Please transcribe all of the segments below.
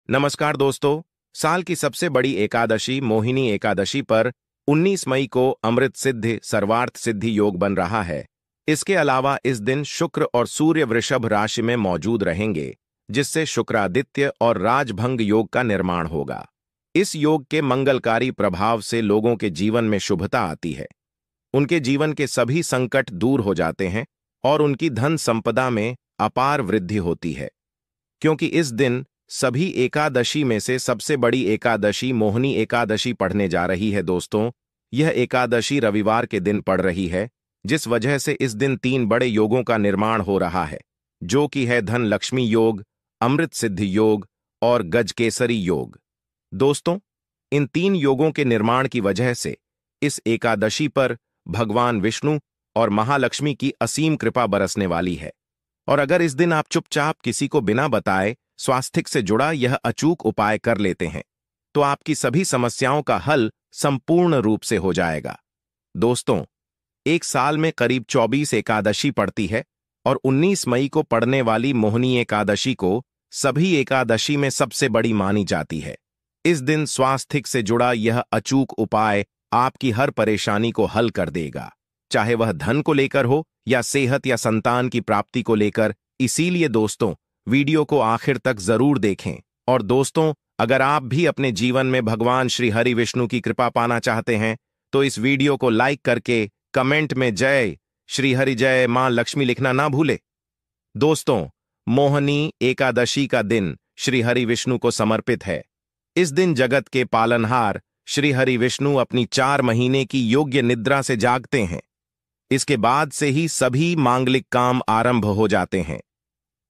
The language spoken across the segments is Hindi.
नमस्कार दोस्तों। साल की सबसे बड़ी एकादशी मोहिनी एकादशी पर 19 मई को अमृत सिद्धि सर्वार्थ सिद्धि योग बन रहा है। इसके अलावा इस दिन शुक्र और सूर्य वृषभ राशि में मौजूद रहेंगे, जिससे शुक्रादित्य और राजभंग योग का निर्माण होगा। इस योग के मंगलकारी प्रभाव से लोगों के जीवन में शुभता आती है, उनके जीवन के सभी संकट दूर हो जाते हैं और उनकी धन संपदा में अपार वृद्धि होती है। क्योंकि इस दिन सभी एकादशी में से सबसे बड़ी एकादशी मोहिनी एकादशी पड़ने जा रही है दोस्तों। यह एकादशी रविवार के दिन पड़ रही है, जिस वजह से इस दिन 3 बड़े योगों का निर्माण हो रहा है, जो कि है धन लक्ष्मी योग, अमृत सिद्धि योग और गजकेसरी योग। दोस्तों, इन 3 योगों के निर्माण की वजह से इस एकादशी पर भगवान विष्णु और महालक्ष्मी की असीम कृपा बरसने वाली है। और अगर इस दिन आप चुपचाप किसी को बिना बताए स्वास्थ्य से जुड़ा यह अचूक उपाय कर लेते हैं, तो आपकी सभी समस्याओं का हल संपूर्ण रूप से हो जाएगा। दोस्तों, एक साल में करीब 24 एकादशी पड़ती है और 19 मई को पड़ने वाली मोहिनी एकादशी को सभी एकादशी में सबसे बड़ी मानी जाती है। इस दिन स्वास्थ्य से जुड़ा यह अचूक उपाय आपकी हर परेशानी को हल कर देगा, चाहे वह धन को लेकर हो या सेहत या संतान की प्राप्ति को लेकर। इसीलिए दोस्तों, वीडियो को आखिर तक जरूर देखें। और दोस्तों, अगर आप भी अपने जीवन में भगवान श्री हरि विष्णु की कृपा पाना चाहते हैं, तो इस वीडियो को लाइक करके कमेंट में जय श्री हरि जय मां लक्ष्मी लिखना ना भूले। दोस्तों, मोहिनी एकादशी का दिन श्री हरि विष्णु को समर्पित है। इस दिन जगत के पालनहार श्री हरि विष्णु अपनी 4 महीने की योग्य निद्रा से जागते हैं। इसके बाद से ही सभी मांगलिक काम आरंभ हो जाते हैं।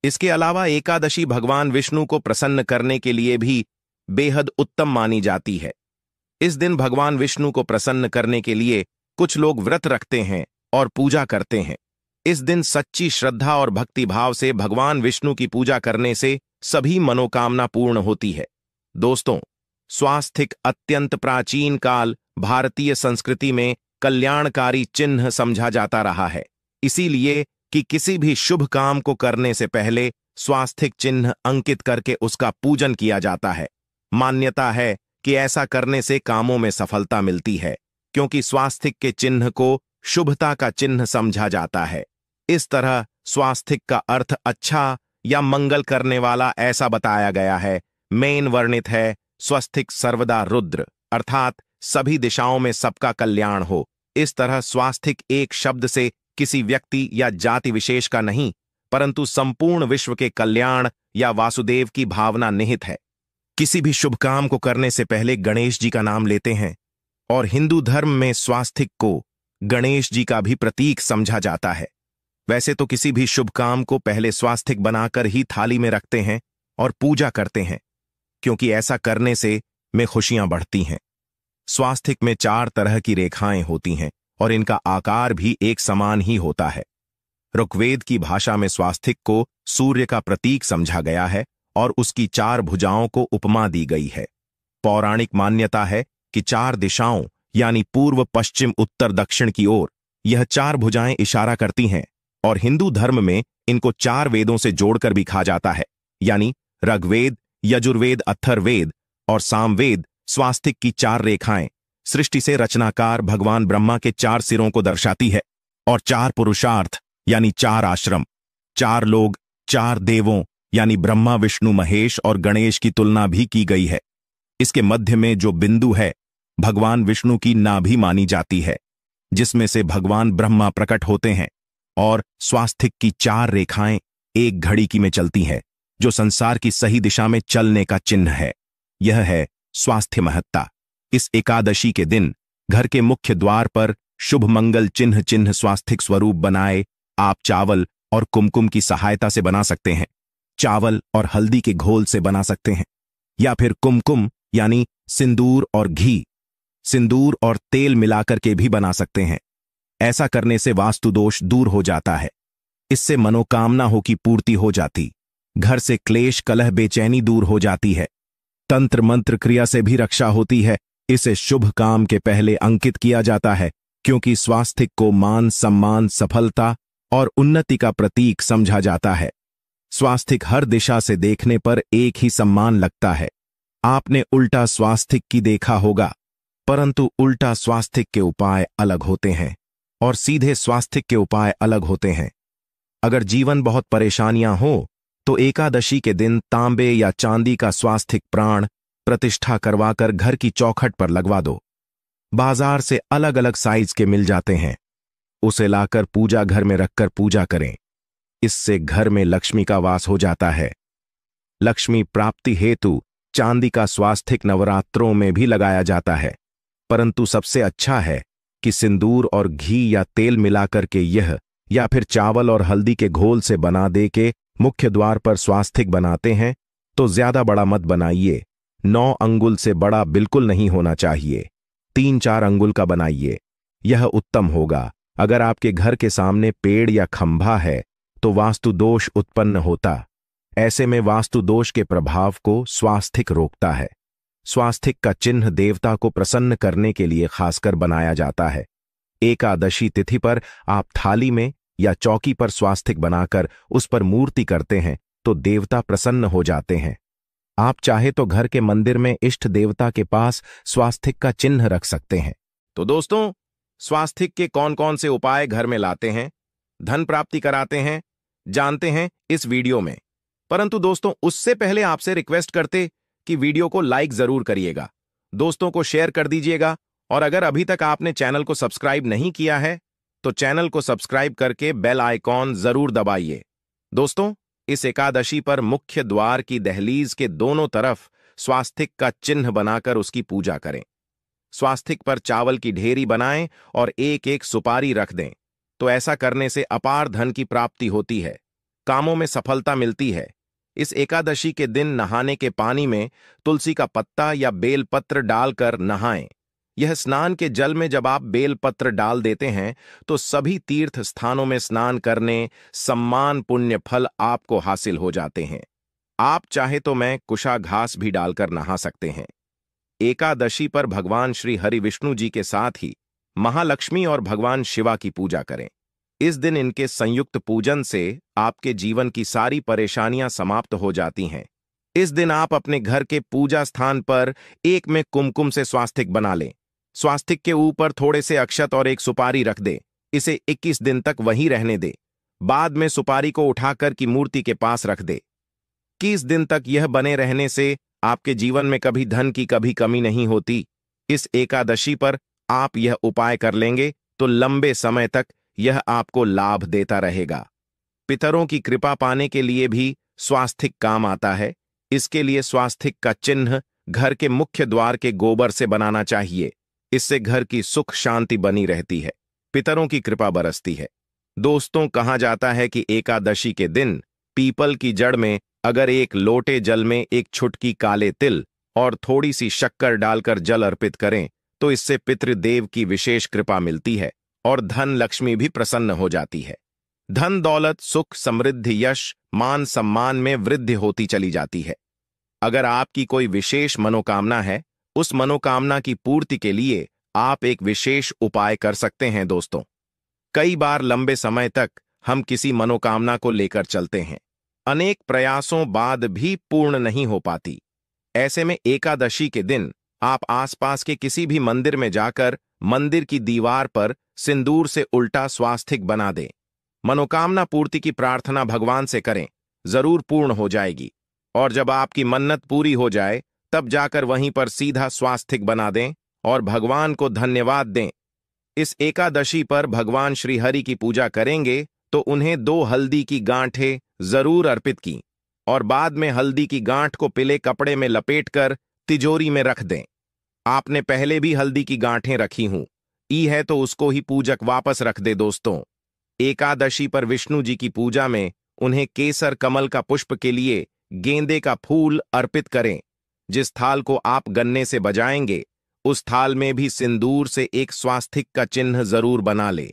इसके अलावा एकादशी भगवान विष्णु को प्रसन्न करने के लिए भी बेहद उत्तम मानी जाती है। इस दिन भगवान विष्णु को प्रसन्न करने के लिए कुछ लोग व्रत रखते हैं और पूजा करते हैं। इस दिन सच्ची श्रद्धा और भक्ति भाव से भगवान विष्णु की पूजा करने से सभी मनोकामना पूर्ण होती है। दोस्तों, स्वास्थिक अत्यंत प्राचीन काल भारतीय संस्कृति में कल्याणकारी चिन्ह समझा जाता रहा है। इसीलिए कि किसी भी शुभ काम को करने से पहले स्वास्थिक चिन्ह अंकित करके उसका पूजन किया जाता है। मान्यता है कि ऐसा करने से कामों में सफलता मिलती है, क्योंकि स्वास्थिक के चिन्ह को शुभता का चिन्ह समझा जाता है। इस तरह स्वास्थिक का अर्थ अच्छा या मंगल करने वाला ऐसा बताया गया है। मेन वर्णित है स्वस्तिक सर्वदा रुद्र, अर्थात सभी दिशाओं में सबका कल्याण हो। इस तरह स्वास्थिक एक शब्द से किसी व्यक्ति या जाति विशेष का नहीं, परंतु संपूर्ण विश्व के कल्याण या वासुदेव की भावना निहित है। किसी भी शुभ काम को करने से पहले गणेश जी का नाम लेते हैं, और हिंदू धर्म में स्वास्थिक को गणेश जी का भी प्रतीक समझा जाता है। वैसे तो किसी भी शुभ काम को पहले स्वास्थिक बनाकर ही थाली में रखते हैं और पूजा करते हैं, क्योंकि ऐसा करने से में खुशियां बढ़ती हैं। स्वास्थिक में 4 तरह की रेखाएं होती हैं और इनका आकार भी एक समान ही होता है। ऋग्वेद की भाषा में स्वास्थिक को सूर्य का प्रतीक समझा गया है और उसकी 4 भुजाओं को उपमा दी गई है। पौराणिक मान्यता है कि 4 दिशाओं यानी पूर्व, पश्चिम, उत्तर, दक्षिण की ओर यह 4 भुजाएं इशारा करती हैं, और हिंदू धर्म में इनको 4 वेदों से जोड़कर भी कहा जाता है, यानी ऋग्वेद, यजुर्वेद, अथर्ववेद और सामवेद। स्वास्तिक की 4 रेखाएं सृष्टि से रचनाकार भगवान ब्रह्मा के 4 सिरों को दर्शाती है, और 4 पुरुषार्थ यानी 4 आश्रम, 4 लोग, 4 देवों यानी ब्रह्मा, विष्णु, महेश और गणेश की तुलना भी की गई है। इसके मध्य में जो बिंदु है भगवान विष्णु की नाभि मानी जाती है, जिसमें से भगवान ब्रह्मा प्रकट होते हैं। और स्वास्तिक की 4 रेखाएं एक घड़ी की में चलती हैं, जो संसार की सही दिशा में चलने का चिन्ह है। यह है स्वास्थ्य महत्ता। इस एकादशी के दिन घर के मुख्य द्वार पर शुभ मंगल चिन्ह स्वास्थिक स्वरूप बनाए आप चावल और कुमकुम की सहायता से बना सकते हैं। चावल और हल्दी के घोल से बना सकते हैं, या फिर कुमकुम यानी सिंदूर और घी, सिंदूर और तेल मिलाकर के भी बना सकते हैं। ऐसा करने से वास्तु दोष दूर हो जाता है। इससे मनोकामनाओं की पूर्ति हो जाती, घर से क्लेश, कलह, बेचैनी दूर हो जाती है। तंत्र मंत्र क्रिया से भी रक्षा होती है। इसे शुभ काम के पहले अंकित किया जाता है, क्योंकि स्वास्थिक को मान, सम्मान, सफलता और उन्नति का प्रतीक समझा जाता है। स्वास्तिक हर दिशा से देखने पर एक ही सम्मान लगता है। आपने उल्टा स्वास्तिक की देखा होगा, परंतु उल्टा स्वास्तिक के उपाय अलग होते हैं और सीधे स्वास्तिक के उपाय अलग होते हैं। अगर जीवन बहुत परेशानियां हो तो एकादशी के दिन तांबे या चांदी का स्वास्तिक प्राण प्रतिष्ठा करवाकर घर की चौखट पर लगवा दो। बाजार से अलग अलग साइज के मिल जाते हैं। उसे लाकर पूजा घर में रखकर पूजा करें। इससे घर में लक्ष्मी का वास हो जाता है। लक्ष्मी प्राप्ति हेतु चांदी का स्वास्तिक नवरात्रों में भी लगाया जाता है, परंतु सबसे अच्छा है कि सिंदूर और घी या तेल मिलाकर के यह या फिर चावल और हल्दी के घोल से बना दे के मुख्य द्वार पर स्वास्तिक बनाते हैं तो ज्यादा बड़ा मत बनाइए। 9 अंगुल से बड़ा बिल्कुल नहीं होना चाहिए। 3-4 अंगुल का बनाइए, यह उत्तम होगा। अगर आपके घर के सामने पेड़ या खंभा है तो वास्तु दोष उत्पन्न होता। ऐसे में वास्तु दोष के प्रभाव को स्वास्तिक रोकता है। स्वास्तिक का चिन्ह देवता को प्रसन्न करने के लिए खासकर बनाया जाता है। एकादशी तिथि पर आप थाली में या चौकी पर स्वास्तिक बनाकर उस पर मूर्ति करते हैं तो देवता प्रसन्न हो जाते हैं। आप चाहे तो घर के मंदिर में इष्ट देवता के पास स्वास्तिक का चिन्ह रख सकते हैं। तो दोस्तों, स्वास्तिक के कौन कौन से उपाय घर में लाते हैं, धन प्राप्ति कराते हैं, जानते हैं इस वीडियो में। परंतु दोस्तों, उससे पहले आपसे रिक्वेस्ट करते कि वीडियो को लाइक जरूर करिएगा, दोस्तों को शेयर कर दीजिएगा, और अगर अभी तक आपने चैनल को सब्सक्राइब नहीं किया है तो चैनल को सब्सक्राइब करके बेल आइकॉन जरूर दबाइए। दोस्तों, इस एकादशी पर मुख्य द्वार की दहलीज के दोनों तरफ स्वास्तिक का चिन्ह बनाकर उसकी पूजा करें। स्वास्तिक पर चावल की ढेरी बनाएं और एक एक सुपारी रख दें। तो ऐसा करने से अपार धन की प्राप्ति होती है, कामों में सफलता मिलती है। इस एकादशी के दिन नहाने के पानी में तुलसी का पत्ता या बेलपत्र डालकर नहाएं। यह स्नान के जल में जब आप बेलपत्र डाल देते हैं तो सभी तीर्थ स्थानों में स्नान करने सम्मान पुण्य फल आपको हासिल हो जाते हैं। आप चाहे तो मैं कुशा घास भी डालकर नहा सकते हैं। एकादशी पर भगवान श्री हरि विष्णु जी के साथ ही महालक्ष्मी और भगवान शिवा की पूजा करें। इस दिन इनके संयुक्त पूजन से आपके जीवन की सारी परेशानियां समाप्त हो जाती हैं। इस दिन आप अपने घर के पूजा स्थान पर एक में कुमकुम से स्वास्तिक बना लें। स्वास्तिक के ऊपर थोड़े से अक्षत और एक सुपारी रख दे। इसे 21 दिन तक वहीं रहने दे। बाद में सुपारी को उठाकर की मूर्ति के पास रख दे। 21 दिन तक यह बने रहने से आपके जीवन में कभी धन की कभी कमी नहीं होती। इस एकादशी पर आप यह उपाय कर लेंगे तो लंबे समय तक यह आपको लाभ देता रहेगा। पितरों की कृपा पाने के लिए भी स्वास्तिक काम आता है। इसके लिए स्वास्तिक का चिन्ह घर के मुख्य द्वार के गोबर से बनाना चाहिए। इससे घर की सुख शांति बनी रहती है, पितरों की कृपा बरसती है। दोस्तों, कहा जाता है कि एकादशी के दिन पीपल की जड़ में अगर एक लोटे जल में एक छुटकी काले तिल और थोड़ी सी शक्कर डालकर जल अर्पित करें तो इससे पितृदेव की विशेष कृपा मिलती है और धन लक्ष्मी भी प्रसन्न हो जाती है। धन दौलत सुख समृद्धि यश मान सम्मान में वृद्धि होती चली जाती है। अगर आपकी कोई विशेष मनोकामना है, उस मनोकामना की पूर्ति के लिए आप एक विशेष उपाय कर सकते हैं। दोस्तों, कई बार लंबे समय तक हम किसी मनोकामना को लेकर चलते हैं, अनेक प्रयासों बाद भी पूर्ण नहीं हो पाती। ऐसे में एकादशी के दिन आप आसपास के किसी भी मंदिर में जाकर मंदिर की दीवार पर सिंदूर से उल्टा स्वास्तिक बना दें। मनोकामना पूर्ति की प्रार्थना भगवान से करें, जरूर पूर्ण हो जाएगी। और जब आपकी मन्नत पूरी हो जाए तब जाकर वहीं पर सीधा स्वास्तिक बना दें और भगवान को धन्यवाद दें। इस एकादशी पर भगवान श्री हरि की पूजा करेंगे तो उन्हें 2 हल्दी की गांठें जरूर अर्पित की और बाद में हल्दी की गांठ को पीले कपड़े में लपेटकर तिजोरी में रख दें। आपने पहले भी हल्दी की गांठें रखी हूं ई है तो उसको ही पूजक वापस रख दे। दोस्तों, एकादशी पर विष्णु जी की पूजा में उन्हें केसर कमल का पुष्प के लिए गेंदे का फूल अर्पित करें। जिस थाल को आप गन्ने से बजाएंगे उस थाल में भी सिंदूर से एक स्वास्तिक का चिन्ह जरूर बना ले।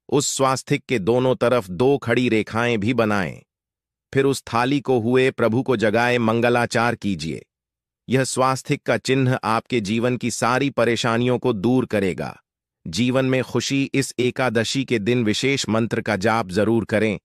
उस स्वास्तिक के दोनों तरफ 2 खड़ी रेखाएं भी बनाएं। फिर उस थाली को हुए प्रभु को जगाए मंगलाचार कीजिए। यह स्वास्तिक का चिन्ह आपके जीवन की सारी परेशानियों को दूर करेगा। जीवन में खुशी इस एकादशी के दिन विशेष मंत्र का जाप जरूर करें।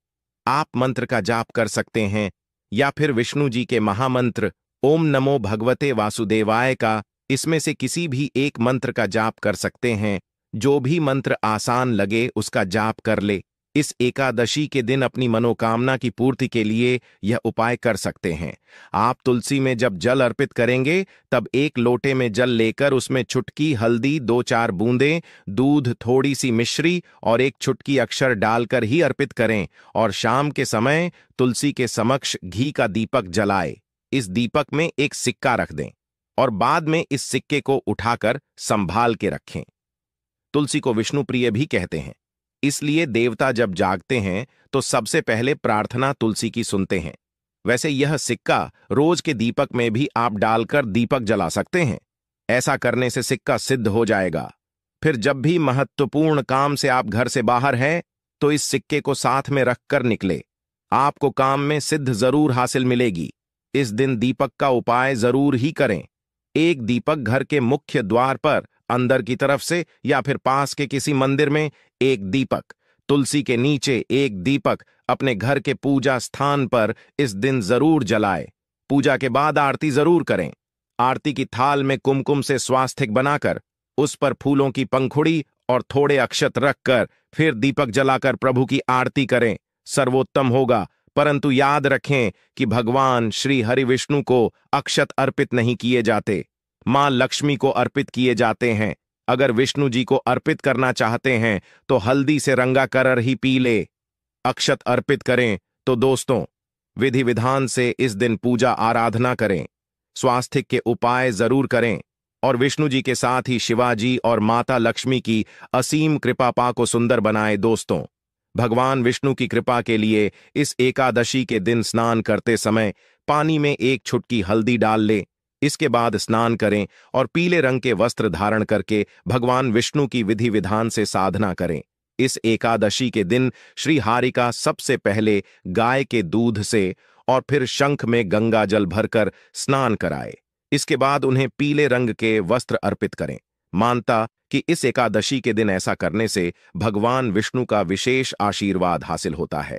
आप मंत्र का जाप कर सकते हैं, या फिर विष्णु जी के महामंत्र ओम नमो भगवते वासुदेवाय का इसमें से किसी भी एक मंत्र का जाप कर सकते हैं। जो भी मंत्र आसान लगे उसका जाप कर ले। इस एकादशी के दिन अपनी मनोकामना की पूर्ति के लिए यह उपाय कर सकते हैं। आप तुलसी में जब जल अर्पित करेंगे तब एक लोटे में जल लेकर उसमें चुटकी हल्दी, 2-4 बूंदें दूध, थोड़ी सी मिश्री और एक चुटकी अक्षर डालकर ही अर्पित करें, और शाम के समय तुलसी के समक्ष घी का दीपक जलाए। इस दीपक में एक सिक्का रख दें और बाद में इस सिक्के को उठाकर संभाल के रखें। तुलसी को विष्णु प्रिय भी कहते हैं, इसलिए देवता जब जागते हैं तो सबसे पहले प्रार्थना तुलसी की सुनते हैं। वैसे यह सिक्का रोज के दीपक में भी आप डालकर दीपक जला सकते हैं। ऐसा करने से सिक्का सिद्ध हो जाएगा। फिर जब भी महत्वपूर्ण काम से आप घर से बाहर हैं तो इस सिक्के को साथ में रखकर निकले। आपको काम में सिद्ध जरूर हासिल मिलेगी। इस दिन दीपक का उपाय जरूर ही करें। एक दीपक घर के मुख्य द्वार पर अंदर की तरफ से या फिर पास के किसी मंदिर में एक दीपक, तुलसी के नीचे एक दीपक अपने घर के पूजा स्थान पर इस दिन जरूर जलाए। पूजा के बाद आरती जरूर करें। आरती की थाल में कुमकुम से स्वास्तिक बनाकर उस पर फूलों की पंखुड़ी और थोड़े अक्षत रखकर फिर दीपक जलाकर प्रभु की आरती करें, सर्वोत्तम होगा। परंतु याद रखें कि भगवान श्री हरि विष्णु को अक्षत अर्पित नहीं किए जाते, मां लक्ष्मी को अर्पित किए जाते हैं। अगर विष्णु जी को अर्पित करना चाहते हैं तो हल्दी से रंगा कर ही पी ले। अक्षत अर्पित करें तो दोस्तों विधि विधान से इस दिन पूजा आराधना करें, स्वास्तिक के उपाय जरूर करें और विष्णु जी के साथ ही शिवाजी और माता लक्ष्मी की असीम कृपा पा को सुंदर बनाए। दोस्तों, भगवान विष्णु की कृपा के लिए इस एकादशी के दिन स्नान करते समय पानी में एक चुटकी हल्दी डाल ले। इसके बाद स्नान करें और पीले रंग के वस्त्र धारण करके भगवान विष्णु की विधि विधान से साधना करें। इस एकादशी के दिन श्री हरि का सबसे पहले गाय के दूध से और फिर शंख में गंगा जल भरकर स्नान कराए। इसके बाद उन्हें पीले रंग के वस्त्र अर्पित करें। मानता कि इस एकादशी के दिन ऐसा करने से भगवान विष्णु का विशेष आशीर्वाद हासिल होता है।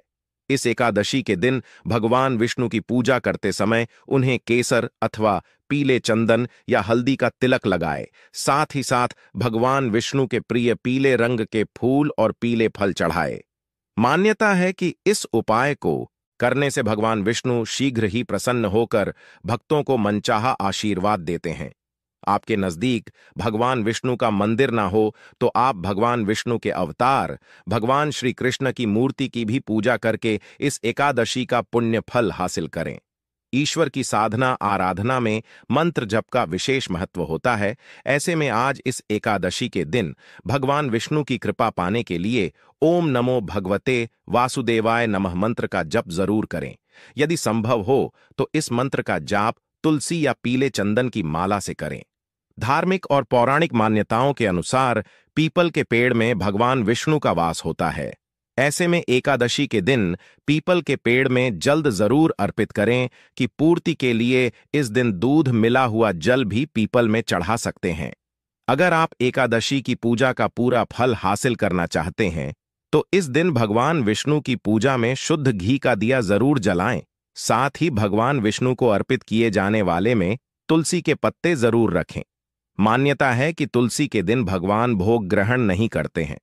इस एकादशी के दिन भगवान विष्णु की पूजा करते समय उन्हें केसर अथवा पीले चंदन या हल्दी का तिलक लगाए। साथ ही साथ भगवान विष्णु के प्रिय पीले रंग के फूल और पीले फल चढ़ाए। मान्यता है कि इस उपाय को करने से भगवान विष्णु शीघ्र ही प्रसन्न होकर भक्तों को मनचाहा आशीर्वाद देते हैं। आपके नजदीक भगवान विष्णु का मंदिर ना हो तो आप भगवान विष्णु के अवतार भगवान श्री कृष्ण की मूर्ति की भी पूजा करके इस एकादशी का पुण्य फल हासिल करें। ईश्वर की साधना आराधना में मंत्र जप का विशेष महत्व होता है। ऐसे में आज इस एकादशी के दिन भगवान विष्णु की कृपा पाने के लिए ओम नमो भगवते वासुदेवाय नमः मंत्र का जप जरूर करें। यदि संभव हो तो इस मंत्र का जाप तुलसी या पीले चंदन की माला से करें। धार्मिक और पौराणिक मान्यताओं के अनुसार पीपल के पेड़ में भगवान विष्णु का वास होता है। ऐसे में एकादशी के दिन पीपल के पेड़ में जल्द जरूर अर्पित करें कि पूर्ति के लिए इस दिन दूध मिला हुआ जल भी पीपल में चढ़ा सकते हैं। अगर आप एकादशी की पूजा का पूरा फल हासिल करना चाहते हैं तो इस दिन भगवान विष्णु की पूजा में शुद्ध घी का दिया जरूर जलाएं। साथ ही भगवान विष्णु को अर्पित किए जाने वाले में तुलसी के पत्ते जरूर रखें। मान्यता है कि तुलसी के दिन भगवान भोग ग्रहण नहीं करते हैं।